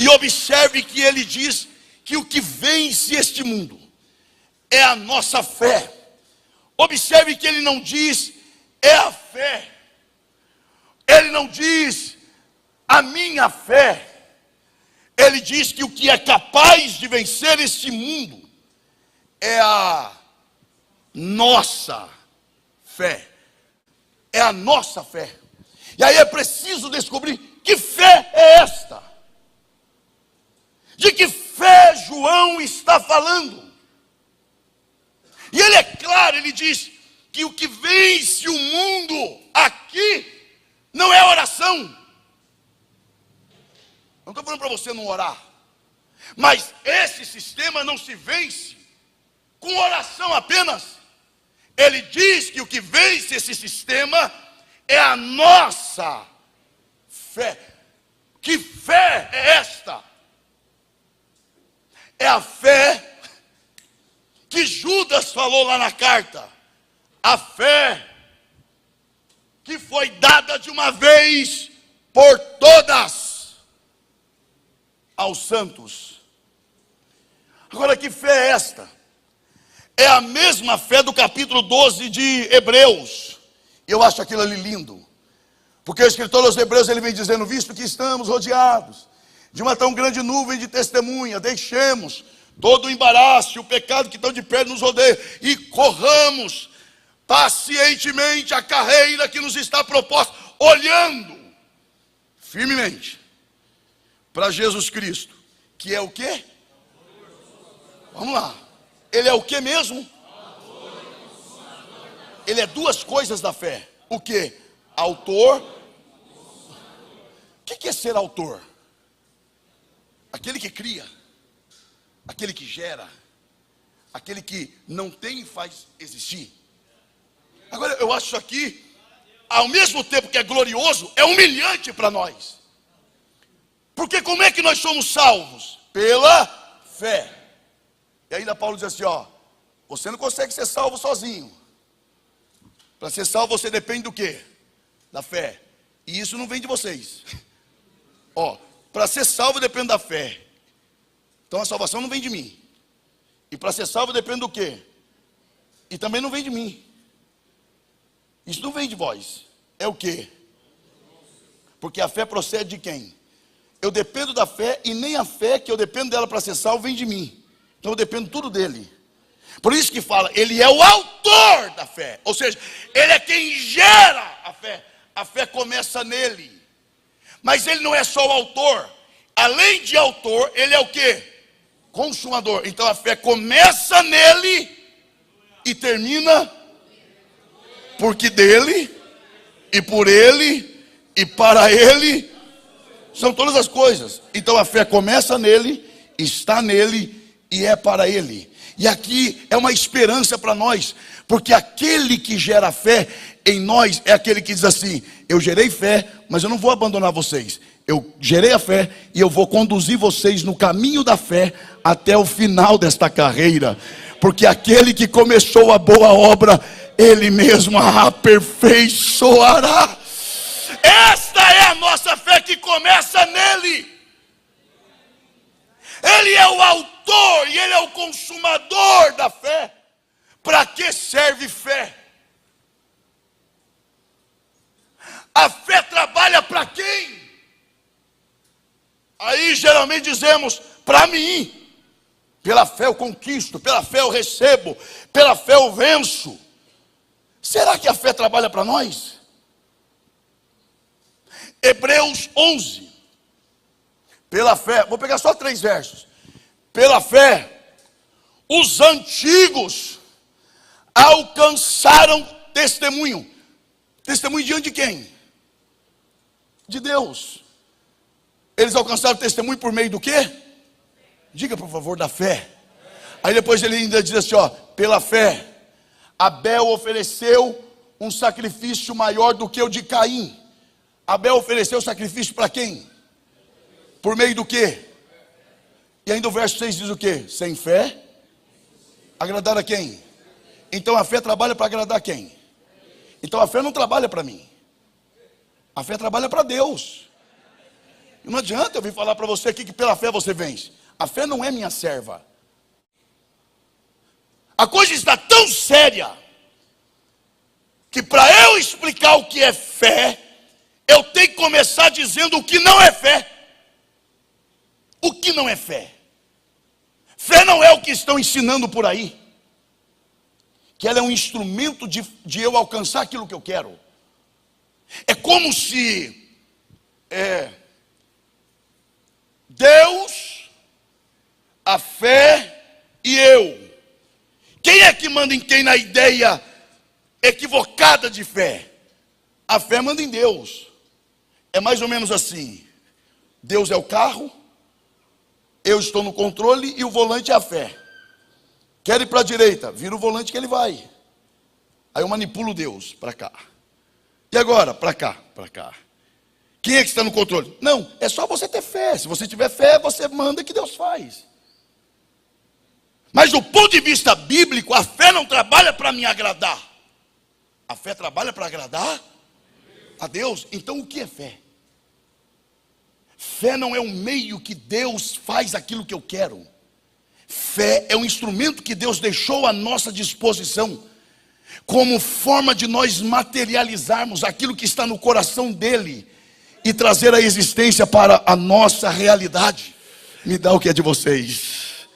E observe que ele diz que o que vence este mundo é a nossa fé. Observe que ele não diz é a fé. Ele não diz a minha fé. Ele diz que o que é capaz de vencer este mundo é a nossa fé. É a nossa fé. E aí é preciso descobrir que fé é esta. De que fé João está falando? E ele é claro, ele diz que o que vence o mundo aqui não é oração. Não estou falando para você não orar. Mas esse sistema não se vence com oração apenas. Ele diz que o que vence esse sistema é a nossa fé. Que fé é esta? É a fé que Judas falou lá na carta. A fé que foi dada de uma vez por todas aos santos. Agora, que fé é esta? É a mesma fé do capítulo 12 de Hebreus. Eu acho aquilo ali lindo. Porque o escritor aos Hebreus, ele vem dizendo: visto que estamos rodeados de uma tão grande nuvem de testemunha, deixemos todo o embaraço e o pecado que tão de perto nos rodeia, e corramos pacientemente a carreira que nos está proposta, olhando firmemente para Jesus Cristo, que é o quê? Vamos lá. Ele é o que mesmo? Ele é duas coisas da fé. O que? Autor. O que é ser autor? Aquele que cria, aquele que gera, aquele que não tem e faz existir. Agora, eu acho isso aqui, ao mesmo tempo que é glorioso, é humilhante para nós. Porque como é que nós somos salvos? Pela fé. E ainda Paulo diz assim, ó: você não consegue ser salvo sozinho. Para ser salvo você depende do quê? Da fé. E isso não vem de vocês. Ó, para ser salvo depende da fé. Então a salvação não vem de mim. E para ser salvo depende do quê? E também não vem de mim. Isso não vem de vós. É o quê? Porque a fé procede de quem? Eu dependo da fé, e nem a fé que eu dependo dela para ser salvo vem de mim. Então eu dependo tudo dele. Por isso que fala, ele é o autor da fé. Ou seja, ele é quem gera a fé. A fé começa nele. Mas ele não é só o autor. Além de autor, ele é o quê? Consumador. Então a fé começa nele e termina porque dele e por ele e para ele são todas as coisas. Então a fé começa nele, está nele e é para ele. E aqui é uma esperança para nós, porque aquele que gera fé em nós é aquele que diz assim: eu gerei fé, mas eu não vou abandonar vocês. Eu gerei a fé e eu vou conduzir vocês no caminho da fé até o final desta carreira. Porque aquele que começou a boa obra, ele mesmo a aperfeiçoará. Esta é a nossa fé que começa nele. Ele é o autor e ele é o consumador da fé. Para que serve fé? A fé trabalha para quem? Aí geralmente dizemos: para mim. Pela fé eu conquisto, pela fé eu recebo, pela fé eu venço. Será que a fé trabalha para nós? Hebreus 11. Pela fé, vou pegar só 3 versos. Pela fé, os antigos alcançaram testemunho. Testemunho diante de quem? De Deus. Eles alcançaram testemunho por meio do quê? Diga por favor, da fé. Aí depois ele ainda diz assim, ó: pela fé, Abel ofereceu um sacrifício maior do que o de Caim. Abel ofereceu sacrifício para quem? Por meio do quê? E ainda o verso 6 diz o quê? Sem fé, agradar a quem? Então a fé trabalha para agradar quem? Então a fé não trabalha para mim. A fé trabalha para Deus. Não adianta eu vir falar para você aqui que pela fé você vence. A fé não é minha serva. A coisa está tão séria que para eu explicar o que é fé, eu tenho que começar dizendo o que não é fé. O que não é fé? Fé não é o que estão ensinando por aí, que ela é um instrumento de eu alcançar aquilo que eu quero. É como se Deus, a fé e eu. Quem é que manda em quem na ideia equivocada de fé? A fé manda em Deus. É mais ou menos assim: Deus é o carro, eu estou no controle e o volante é a fé. Quer ir para a direita, vira o volante que ele vai. Aí eu manipulo Deus para cá. E agora? Para cá, para cá. Quem é que está no controle? Não, é só você ter fé. Se você tiver fé, você manda que Deus faz. Mas do ponto de vista bíblico, a fé não trabalha para me agradar. A fé trabalha para agradar a Deus. Então o que é fé? Fé não é um meio que Deus faz aquilo que eu quero. Fé é um instrumento que Deus deixou à nossa disposição, como forma de nós materializarmos aquilo que está no coração dele e trazer a existência para a nossa realidade. Me dá o que é de vocês,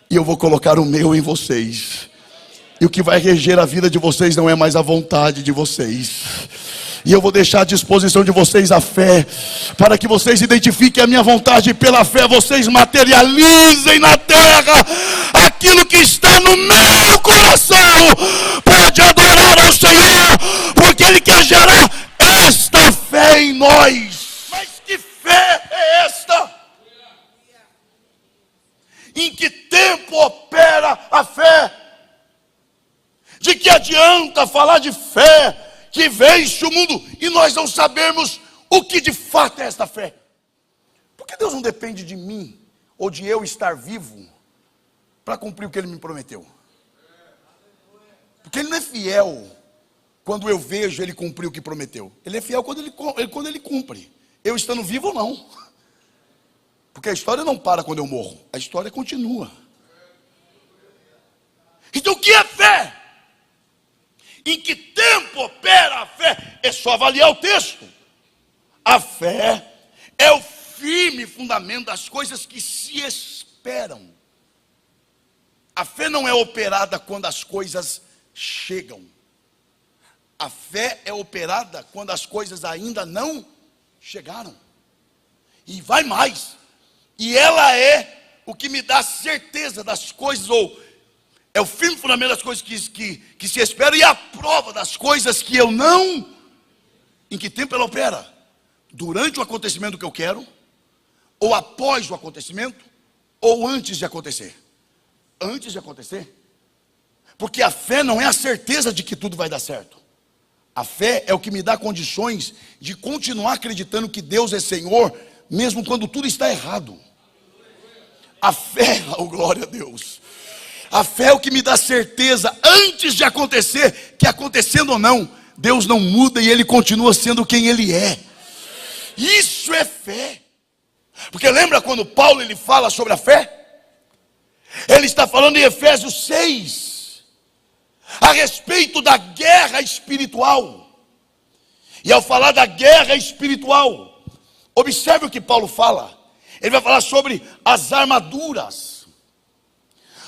e eu vou colocar o meu em vocês. E o que vai reger a vida de vocês não é mais a vontade de vocês. E eu vou deixar à disposição de vocês a fé, para que vocês identifiquem a minha vontade, e pela fé vocês materializem na terra aquilo que está no meu coração. Pode adorar ao Senhor, porque Ele quer gerar esta fé em nós. Mas que fé é esta? Em que tempo opera a fé? De que adianta falar de fé que vence o mundo e nós não sabemos o que de fato é esta fé? Porque Deus não depende de mim ou de eu estar vivo para cumprir o que Ele me prometeu. Porque Ele não é fiel quando eu vejo Ele cumprir o que prometeu. Ele é fiel quando ele cumpre, eu estando vivo ou não. Porque a história não para quando eu morro, a história continua. Então o que é fé? Em que tempo opera a fé? É só avaliar o texto. A fé é o firme fundamento das coisas que se esperam. A fé não é operada quando as coisas chegam. A fé é operada quando as coisas ainda não chegaram. E vai mais. E ela é o que me dá certeza das coisas, ou é o firme fundamento das coisas que se esperam, e a prova das coisas que eu não. Em que tempo ela opera? Durante o acontecimento que eu quero, ou após o acontecimento, ou antes de acontecer? Antes de acontecer. Porque a fé não é a certeza de que tudo vai dar certo. A fé é o que me dá condições de continuar acreditando que Deus é Senhor, mesmo quando tudo está errado. A fé, oh glória a Deus. A fé é o que me dá certeza antes de acontecer, que acontecendo ou não, Deus não muda e Ele continua sendo quem Ele é. Isso é fé. Porque lembra quando Paulo ele fala sobre a fé? Ele está falando em Efésios 6, a respeito da guerra espiritual. E ao falar da guerra espiritual, observe o que Paulo fala. Ele vai falar sobre as armaduras,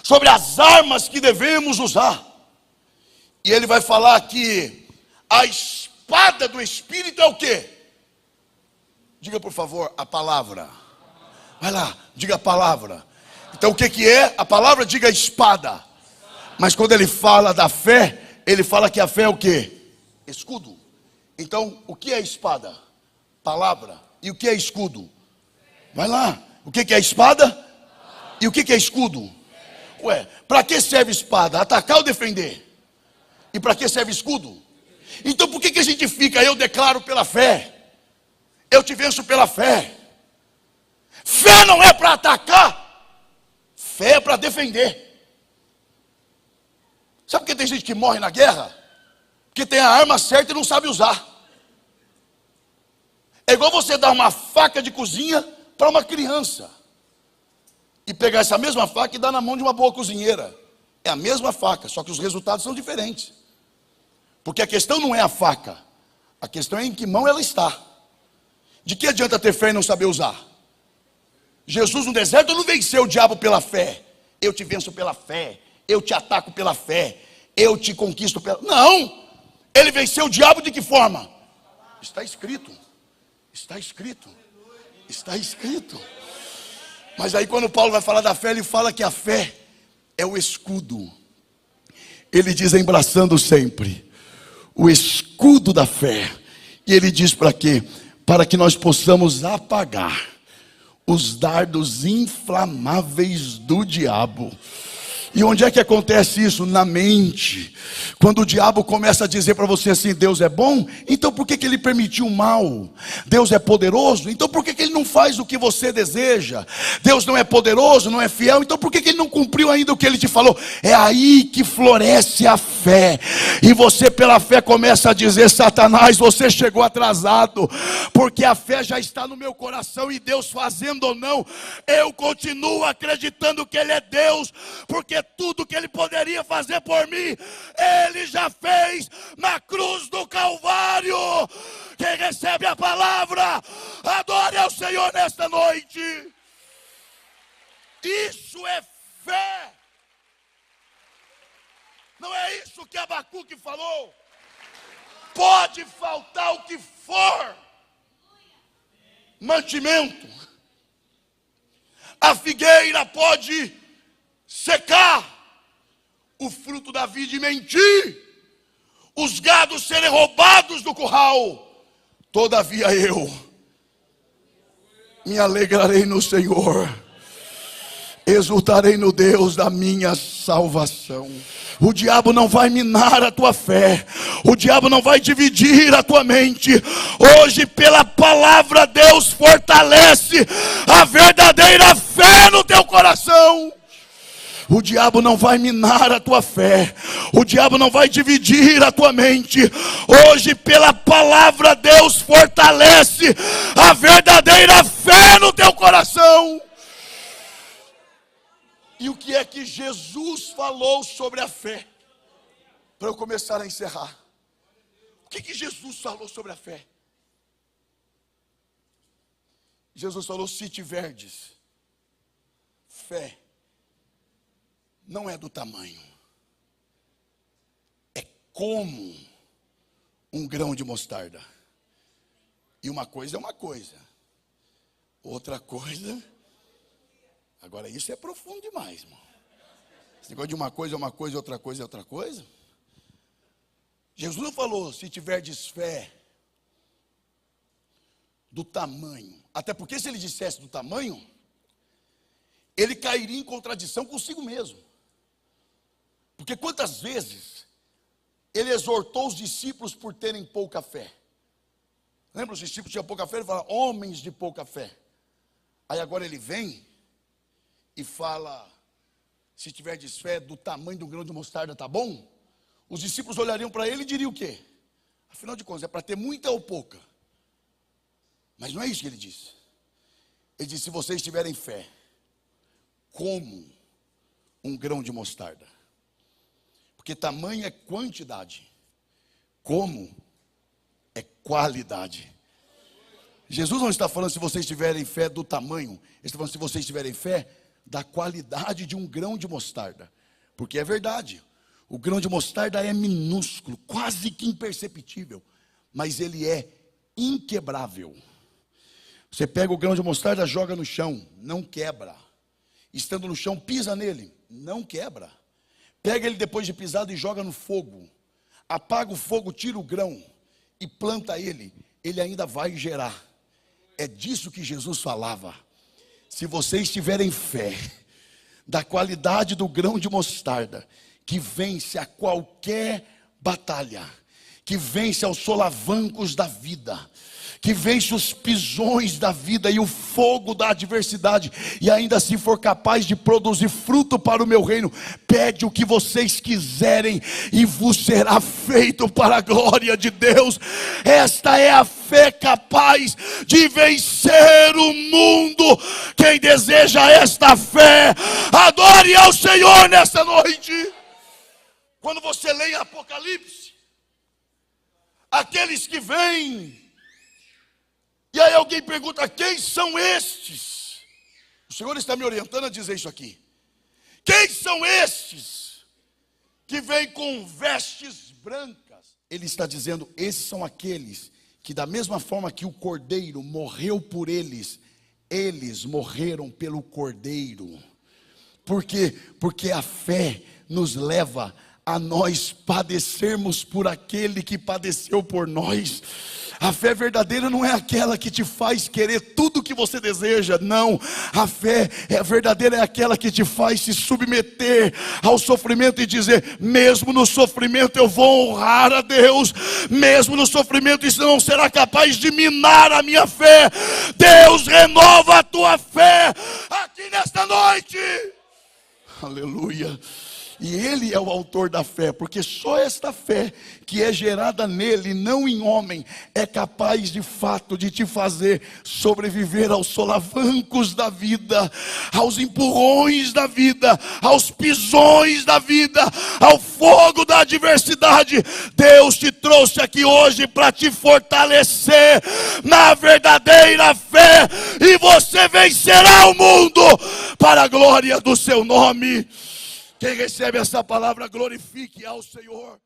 sobre as armas que devemos usar. E ele vai falar que a espada do Espírito é o quê? Diga por favor, a palavra. Vai lá, diga a palavra. Então o que é? A palavra, diga espada. Mas quando ele fala da fé, ele fala que a fé é o quê? Escudo. Então o que é espada? Palavra. E o que é escudo? Vai lá, o que é espada? E o que é escudo? Ué, para que serve espada? Atacar ou defender? E para que serve escudo? Então por que a gente fica, eu declaro pela fé, eu te venço pela fé? Fé não é para atacar, fé é para defender. Sabe por que tem gente que morre na guerra? Porque tem a arma certa e não sabe usar. É igual você dar uma faca de cozinha para uma criança e pegar essa mesma faca e dar na mão de uma boa cozinheira. É a mesma faca, só que os resultados são diferentes. Porque a questão não é a faca, a questão é em que mão ela está. De que adianta ter fé e não saber usar? Jesus no deserto não venceu o diabo pela fé. Eu te venço pela fé, eu te ataco pela fé, eu te conquisto pela... Não! Ele venceu o diabo de que forma? Está escrito. Está escrito. Está escrito. Mas aí quando Paulo vai falar da fé, ele fala que a fé é o escudo. Ele diz embraçando sempre o escudo da fé. E ele diz para quê? Para que nós possamos apagar os dardos inflamáveis do diabo. E onde é que acontece isso? Na mente. Quando o diabo começa a dizer para você assim: Deus é bom, então por que ele permitiu o mal? Deus é poderoso, então por que ele não faz o que você deseja? Deus não é poderoso, não é fiel, então por que ele não cumpriu ainda o que ele te falou? É aí que floresce a fé. E você pela fé começa a dizer: Satanás, você chegou atrasado, porque a fé já está no meu coração, e Deus fazendo ou não, eu continuo acreditando que Ele é Deus, porque tudo que Ele poderia fazer por mim, Ele já fez na cruz do Calvário. Quem recebe a palavra, adore ao Senhor nesta noite. Isso é fé. Não é isso que Abacuque falou? Pode faltar o que for, mantimento, a figueira pode secar, o fruto da vide mentir, os gados serem roubados do curral, todavia eu me alegrarei no Senhor, exultarei no Deus da minha salvação. O diabo não vai minar a tua fé, o diabo não vai dividir a tua mente. Hoje, pela palavra, Deus fortalece a verdadeira fé no teu coração. O diabo não vai minar a tua fé, o diabo não vai dividir a tua mente. Hoje, pela palavra, Deus fortalece a verdadeira fé no teu coração. E o que é que Jesus falou sobre a fé? Para eu começar a encerrar. O que Jesus falou sobre a fé? Jesus falou: se tiverdes fé, não é do tamanho, é como um grão de mostarda. E uma coisa é uma coisa, outra coisa... Agora isso é profundo demais, irmão. Esse negócio de uma coisa é uma coisa, outra coisa é outra coisa. Jesus não falou: se tiverdes fé do tamanho. Até porque se ele dissesse do tamanho, ele cairia em contradição consigo mesmo. Porque quantas vezes ele exortou os discípulos por terem pouca fé? Lembra, os discípulos tinham pouca fé? Ele fala: homens de pouca fé. Aí agora ele vem e fala: se tiverdes fé do tamanho do grão de mostarda, tá bom? Os discípulos olhariam para ele e diriam o quê? Afinal de contas, é para ter muita ou pouca? Mas não é isso que ele disse. Ele disse: se vocês tiverem fé como um grão de mostarda. Porque tamanho é quantidade, como é qualidade. Jesus não está falando se vocês tiverem fé do tamanho, ele está falando se vocês tiverem fé da qualidade de um grão de mostarda. Porque é verdade, o grão de mostarda é minúsculo, quase que imperceptível, mas ele é inquebrável. Você pega o grão de mostarda, joga no chão, não quebra. Estando no chão, pisa nele, não quebra. Pega ele depois de pisado e joga no fogo. Apaga o fogo, tira o grão e planta ele, ele ainda vai gerar. É disso que Jesus falava. Se vocês tiverem fé da qualidade do grão de mostarda, que vence a qualquer batalha, que vence aos solavancos da vida, que vence os pisões da vida e o fogo da adversidade, e ainda assim for capaz de produzir fruto para o meu reino, pede o que vocês quiserem e vos será feito para a glória de Deus. Esta é a fé capaz de vencer o mundo. Quem deseja esta fé, adore ao Senhor nesta noite. Quando você lê em Apocalipse, aqueles que vêm, e aí alguém pergunta: quem são estes? O Senhor está me orientando a dizer isso aqui. Quem são estes que vêm com vestes brancas? Ele está dizendo: esses são aqueles que, da mesma forma que o Cordeiro morreu por eles, eles morreram pelo Cordeiro. Por quê? Porque a fé nos leva a nós padecermos por aquele que padeceu por nós. A fé verdadeira não é aquela que te faz querer tudo que você deseja, não. A fé verdadeira é aquela que te faz se submeter ao sofrimento e dizer: mesmo no sofrimento eu vou honrar a Deus, mesmo no sofrimento isso não será capaz de minar a minha fé. Deus renova a tua fé aqui nesta noite. Aleluia. E Ele é o autor da fé, porque só esta fé que é gerada nele, não em homem, é capaz de fato de te fazer sobreviver aos solavancos da vida, aos empurrões da vida, aos pisões da vida, ao fogo da adversidade. Deus te trouxe aqui hoje para te fortalecer na verdadeira fé, e você vencerá o mundo para a glória do seu nome. Quem recebe essa palavra, glorifique ao Senhor.